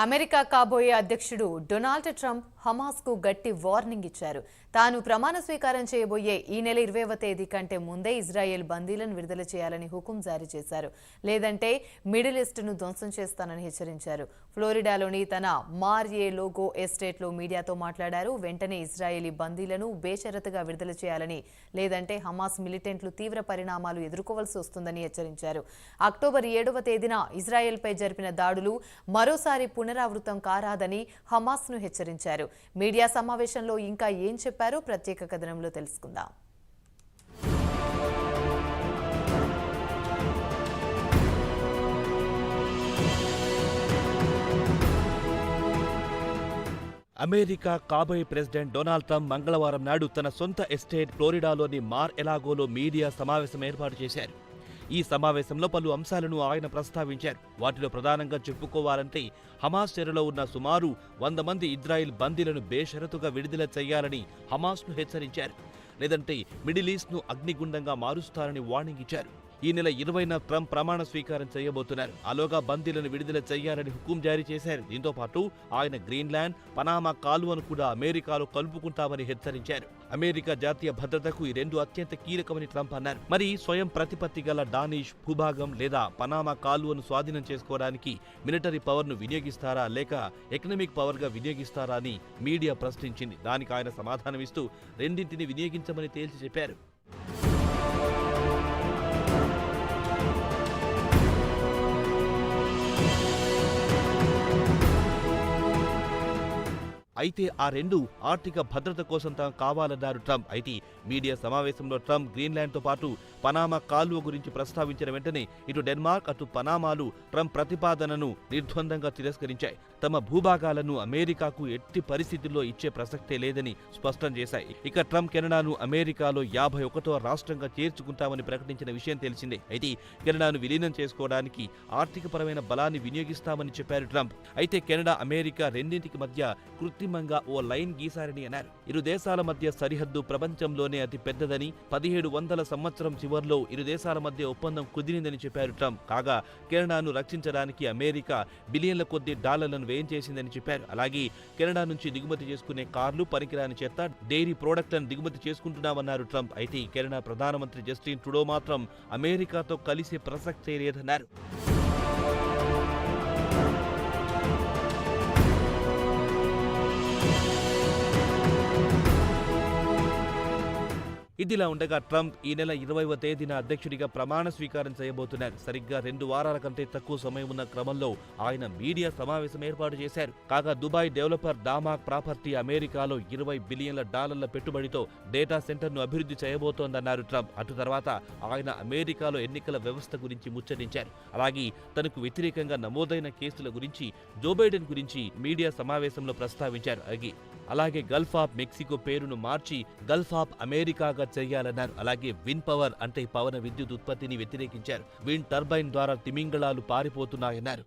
America కాబోయే అధ్యక్షుడు Donald Trump హమాస్కు గట్టి వార్నింగ్ ఇచ్చారు. తాను ప్రమాణ స్వీకారం చేయబోయే ఈ నెల 20వ తేదీ కంటే ముందే ఇజ్రాయెల్ బందీలను విడుదల చేయాలని హుకుం జారీ చేశారు. లేదంటే మిడిల్ ఈస్ట్ను ధ్వంసం చేస్తానని హెచ్చరించారు. ఫ్లోరిడాలోని తన మార్-ఏ-లోగో ఎస్టేట్లో మీడియాతో మాట్లాడారు. వెంటనే ఇజ్రాయేలీ బందీలను బేషరతుగా విడుదల చేయాలని, లేదంటే హమాస్ మిలిటెంట్లు తీవ్ర పరిణామాలు ఎదుర్కోవాల్సి వస్తుందని హెచ్చరించారు. అక్టోబర్ 7వ తేదీన ఇజ్రాయెల్పై జరిపిన దాడులు మరోసారి పునరావృతం కారాదని హమాస్ను హెచ్చరించారు. మీడియా సమావేశంలో ఇంకా ఏం చెప్పారో ప్రత్యేక కథనంలో తెలుసుకుందాం. అమెరికా కాబోయే ప్రెసిడెంట్ డొనాల్డ్ ట్రంప్ మంగళవారం నాడు తన సొంత ఎస్టేట్ ఫ్లోరిడాలోని మార్-ఎలాగోలో మీడియా సమావేశం ఏర్పాటు చేశారు. ఈ సమావేశంలో పలు అంశాలను ఆయన ప్రస్తావించారు. వాటిలో ప్రధానంగా చెప్పుకోవాలంటే హమాస్ చెరలో ఉన్న సుమారు 100 మంది ఇజ్రాయిల్ బందీలను బేషరతుగా విడుదల చేయాలని హమాస్ను హెచ్చరించారు. లేదంటే మిడిల్ ఈస్ట్ను అగ్నిగుండంగా మారుస్తారని వార్నింగ్ ఇచ్చారు. ఈ నెల 20న ట్రంప్ ప్రమాణ స్వీకారం చేయబోతున్నారు. ఆలోగా బందీలను విడుదల చేయాలని హుకుం జారీ చేశారు. దీంతో పాటు ఆయన గ్రీన్లాండ్, పనామా కాలువను కూడా అమెరికాలో కలుపుకుంటామని హెచ్చరించారు. అమెరికా జాతీయ భద్రతకు ఈ రెండు అత్యంత కీలకమని ట్రంప్ అన్నారు. మరి స్వయం ప్రతిపత్తి గల డానిష్ భూభాగం లేదా పనామా కాలువను స్వాధీనం చేసుకోవడానికి మిలిటరీ పవర్ను వినియోగిస్తారా లేక ఎకనామిక్ పవర్గా వినియోగిస్తారా అని మీడియా ప్రశ్నించింది. దానికి ఆయన సమాధానమిస్తూ రెండింటిని వినియోగించమని తేల్చి చెప్పారు. అయితే ఆ రెండు ఆర్థిక భద్రత కోసం కావాలన్నారు ట్రంప్. అయితే మీడియా సమావేశంలో ట్రంప్ గ్రీన్లాండ్తో పాటు పనామా కాలువ గురించి ప్రస్తావించిన వెంటనే ఇటు డెన్మార్క్ అటు పనామాలు ట్రంప్ ప్రతిపాదనను నిర్ద్వందంగా తిరస్కరించాయి. తమ భూభాగాలను అమెరికాకు ఎట్టి పరిస్థితుల్లో ఇచ్చే ప్రసక్తే లేదని స్పష్టం చేశాయి. ఇక ట్రంప్ కెనడాను అమెరికాలో 51వ రాష్ట్రంగా చేర్చుకుంటామని ప్రకటించిన విషయం తెలిసిందే. అయితే కెనడాను విలీనం చేసుకోవడానికి ఆర్థికపరమైన బలాన్ని వినియోగిస్తామని చెప్పారు ట్రంప్. అయితే కెనడా, అమెరికా రెండింటికి మధ్య కృత్రిమంగా ఓ లైన్ గీశారని అన్నారు. ఇరు దేశాల మధ్య సరిహద్దు ప్రపంచంలోనే అతి పెద్దదని, 1700 సంవత్సరం చివర్లో ఇరు దేశాల మధ్య ఒప్పందం కుదిరిందని చెప్పారు ట్రంప్. కాగా కెనడాను రక్షించడానికి అమెరికా బిలియన్ల కొద్ది డాలర్లను వ్యయం చేసిందని చెప్పారు. అలాగే కెనడా నుంచి దిగుమతి చేసుకునే కార్లు, పనికిరాని చెత్త, డైరీ ప్రోడక్ట్లను దిగుమతి చేసుకుంటున్నామన్నారు ట్రంప్. అయితే కెనడా ప్రధానమంత్రి జస్టిన్ ట్రూడో మాత్రం అమెరికాతో కలిసే ప్రసక్తే లేదన్నారు. ఇదిలా ఉండగా ట్రంప్ ఈ నెల 20వ తేదీన అధ్యక్షుడిగా ప్రమాణ స్వీకారం చేయబోతున్నారు. సరిగ్గా 2 వారాల కంటే తక్కువ సమయం ఉన్న క్రమంలో ఆయన మీడియా సమావేశం ఏర్పాటు చేశారు. కాగా దుబాయ్ డెవలపర్ డామాక్ ప్రాపర్టీ అమెరికాలో $20 బిలియన్ల పెట్టుబడితో డేటా సెంటర్ను అభివృద్ధి చేయబోతోందన్నారు ట్రంప్. అటు తర్వాత ఆయన అమెరికాలో ఎన్నికల వ్యవస్థ గురించి ముచ్చటించారు. అలాగే తనకు వ్యతిరేకంగా నమోదైన కేసుల గురించి, జో బైడెన్ గురించి మీడియా సమావేశంలో ప్రస్తావించారు. అలాగే గల్ఫ్ ఆఫ్ మెక్సికో పేరును మార్చి గల్ఫ్ ఆఫ్ అమెరికాగా చేయాలన్నారు. అలాగే విన్ పవర్ అంటే పవన విద్యుత్ ఉత్పత్తిని వ్యతిరేకించారు. విండ్ టర్బైన్ ద్వారా తిమింగళాలు పారిపోతున్నాయన్నారు.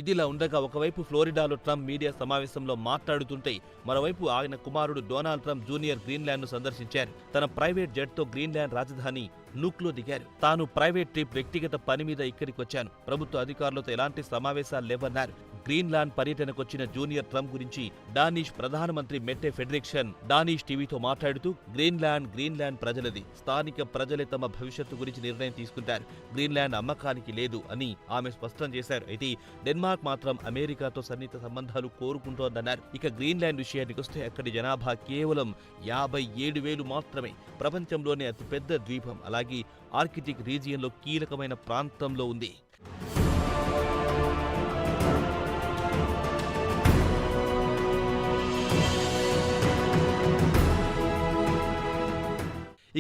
ఇదిలా ఉండగా ఒకవైపు ఫ్లోరిడాలో ట్రంప్ మీడియా సమావేశంలో మాట్లాడుతుంటే మరోవైపు ఆయన కుమారుడు డొనాల్డ్ ట్రంప్ జూనియర్ గ్రీన్లాండ్ను సందర్శించారు. తన ప్రైవేట్ జెట్తో గ్రీన్లాండ్ రాజధాని నూక్లో దిగారు. తాను ప్రైవేట్ ట్రిప్, వ్యక్తిగత పని మీద ఇక్కడికి వచ్చాను. ప్రభుత్వ అధికారులతో ఎలాంటి సమావేశాలు లేవన్నారు. గ్రీన్లాండ్ పర్యటనకొచ్చిన జూనియర్ ట్రంప్ గురించి డానిష్ ప్రధానమంత్రి మెట్టే ఫెడరిక్షన్ డానిష్ టీవీతో మాట్లాడుతూ గ్రీన్లాండ్ ప్రజలది, స్థానిక ప్రజలే తమ భవిష్యత్తు గురించి నిర్ణయం తీసుకుంటారు. గ్రీన్లాండ్ అమ్మకానికి లేదు అని ఆమె స్పష్టం చేశారు. అయితే డెన్మార్క్ మాత్రం అమెరికాతో సన్నిహిత సంబంధాలు కోరుకుంటోందన్నారు. ఇక గ్రీన్లాండ్ విషయానికి వస్తే అక్కడి జనాభా కేవలం 57,000 మాత్రమే. ప్రపంచంలోనే అతిపెద్ద ద్వీపం. అలాగే ఆర్కిటిక్ రీజియన్లో కీలకమైన ప్రాంతంలో ఉంది.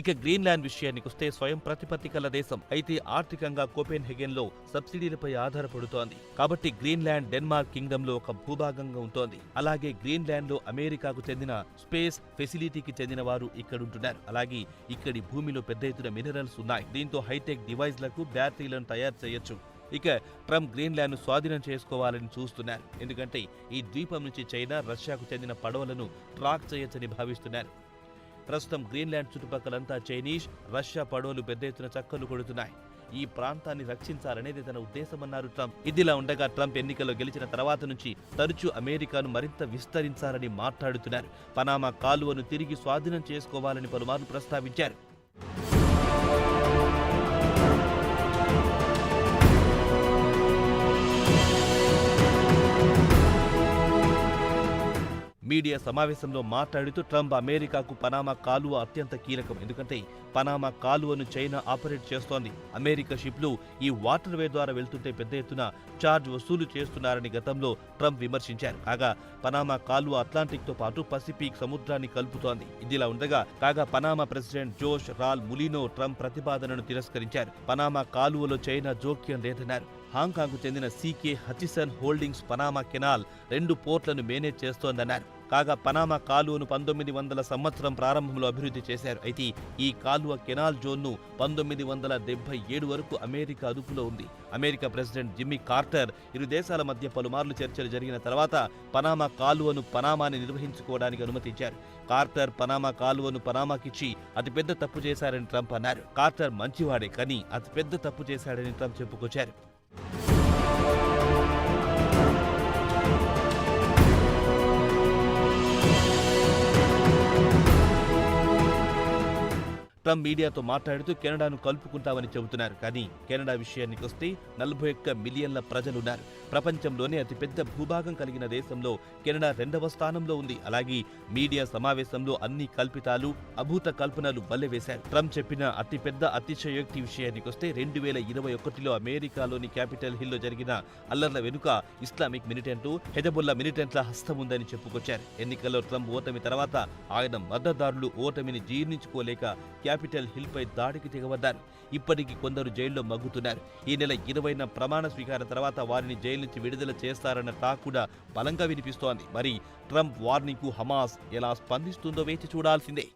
ఇక గ్రీన్లాండ్ విషయానికి వస్తే స్వయం ప్రతిపత్తి కల దేశం. అయితే ఆర్థికంగా కోపెన్హెగెన్లో సబ్సిడీలపై ఆధారపడుతోంది. కాబట్టి గ్రీన్లాండ్ డెన్మార్క్ కింగ్డమ్లో ఒక భూభాగంగా ఉంటోంది. అలాగే గ్రీన్లాండ్లో అమెరికాకు చెందిన స్పేస్ ఫెసిలిటీకి చెందిన వారు ఇక్కడుంటున్నారు. అలాగే ఇక్కడి భూమిలో పెద్ద ఎత్తున మినరల్స్ ఉన్నాయి. దీంతో హైటెక్ డివైస్లకు బ్యాటరీలను తయారు చేయొచ్చు. ఇక ట్రంప్ గ్రీన్లాండ్ను స్వాధీనం చేసుకోవాలని చూస్తున్నారు. ఎందుకంటే ఈ ద్వీపం నుంచి చైనా, రష్యాకు చెందిన పడవలను ట్రాక్ చేయొచ్చని భావిస్తున్నారు. ప్రస్తుతం గ్రీన్లాండ్ చుట్టుపక్కలంతా చైనీస్, రష్యా పడవలు పెద్ద ఎత్తున చక్కర్లు కొడుతున్నాయి. ఈ ప్రాంతాన్ని రక్షించాలనేది తన ఉద్దేశమన్నారు ట్రంప్. ఇదిలా ఉండగా ట్రంప్ ఎన్నికల్లో గెలిచిన తర్వాత నుంచి తరచూ అమెరికాను మరింత విస్తరించాలని మాట్లాడుతున్నారు. పనామా కాలువను తిరిగి స్వాధీనం చేసుకోవాలని పలుమార్లు ప్రస్తావించారు. మీడియా సమావేశంలో మాట్లాడుతూ ట్రంప్ అమెరికాకు పనామా కాలువ అత్యంత కీలకం, ఎందుకంటే పనామా కాలువను చైనా ఆపరేట్ చేస్తోంది. అమెరికా షిప్లు ఈ వాటర్ వే ద్వారా వెళ్తుంటే పెద్ద ఎత్తున ఛార్జ్ వసూలు చేస్తున్నారని గతంలో ట్రంప్ విమర్శించారు. కాగా పనామా కాలువ అట్లాంటిక్ తో పాటు పసిఫిక్ సముద్రాన్ని కలుపుతోంది. ఇదిలా ఉండగా పనామా ప్రెసిడెంట్ జోష్ రాల్ ములినో ట్రంప్ ప్రతిపాదనను తిరస్కరించారు. పనామా కాలువలో చైనా జోక్యం లేదన్నారు. హాంకాంగ్కు చెందిన CK Hutchison Holdings Panama Canal 2 పోర్ట్లను మేనేజ్ చేస్తోందన్నారు. కాగా పనామా కాలువను 1900 సంవత్సరం ప్రారంభంలో అభివృద్ధి చేశారు. అయితే ఈ కాలువ కెనాల్ జోన్ను 1977 వరకు అమెరికా అదుపులో ఉంది. అమెరికా ప్రెసిడెంట్ జిమ్మీ కార్టర్ ఇరు దేశాల మధ్య పలుమార్లు చర్చలు జరిగిన తర్వాత పనామా కాలువను పనామాని నిర్వహించుకోవడానికి అనుమతించారు. కార్టర్ పనామా కాలువను పనామాకిచ్చి అతిపెద్ద తప్పు చేశారని ట్రంప్ అన్నారు. కార్టర్ మంచివాడే, కానీ అతిపెద్ద తప్పు చేశాడని ట్రంప్ చెప్పుకొచ్చారు. ట్రంప్ మీడియాతో మాట్లాడుతూ కెనడాను కలుపుకుంటామని చెబుతున్నారు. కానీ కెనడా విషయానికి వస్తే 41 మిలియన్ల ప్రజలున్నారు. ప్రపంచంలోనే అతిపెద్ద భూభాగం కలిగిన దేశంలో కెనడా 2వ స్థానంలో ఉంది. అలాగే మీడియా సమావేశంలో అన్ని కల్పితాలు, అభూత కల్పనలు బల్లెవేశారు. ట్రంప్ చెప్పిన అతిపెద్ద అతిశయోక్తి విషయానికి వస్తే 2021లో అమెరికాలోని క్యాపిటల్ హిల్లో జరిగిన అల్లర్ల వెనుక ఇస్లామిక్ మిలిటెంట్లు, హెజబుల్లా మిలిటెంట్ల హస్తం ఉందని చెప్పుకొచ్చారు. ఎన్నికల్లో ట్రంప్ ఓటమి తర్వాత ఆయన మద్దతుదారులు ఓటమిని జీర్ణించుకోలేక క్యాపిటల్ హిల్ పై దాడికి దిగవద్దారు. ఇప్పటికీ కొందరు జైల్లో మగ్గుతున్నారు. ఈ నెల 20న ప్రమాణ స్వీకారం తర్వాత వారిని జైలు నుంచి విడుదల చేస్తారన్న టాక్ కూడా బలంగా వినిపిస్తోంది. మరి ట్రంప్ వార్నింగ్ కు హమాస్ ఎలా స్పందిస్తుందో వేచి చూడాల్సిందే.